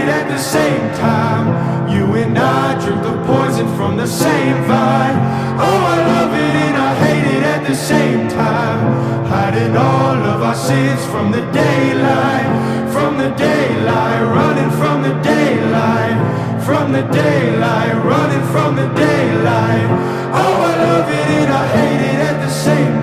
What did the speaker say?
it at the same time. You and I drink the poison from the same vine. Oh, I love it and I hate it at the same time. Hiding all of our sins from the daylight, from the daylight, running from the daylight, from the daylight, running from the daylight. Oh, I love it and I hate it at the same time.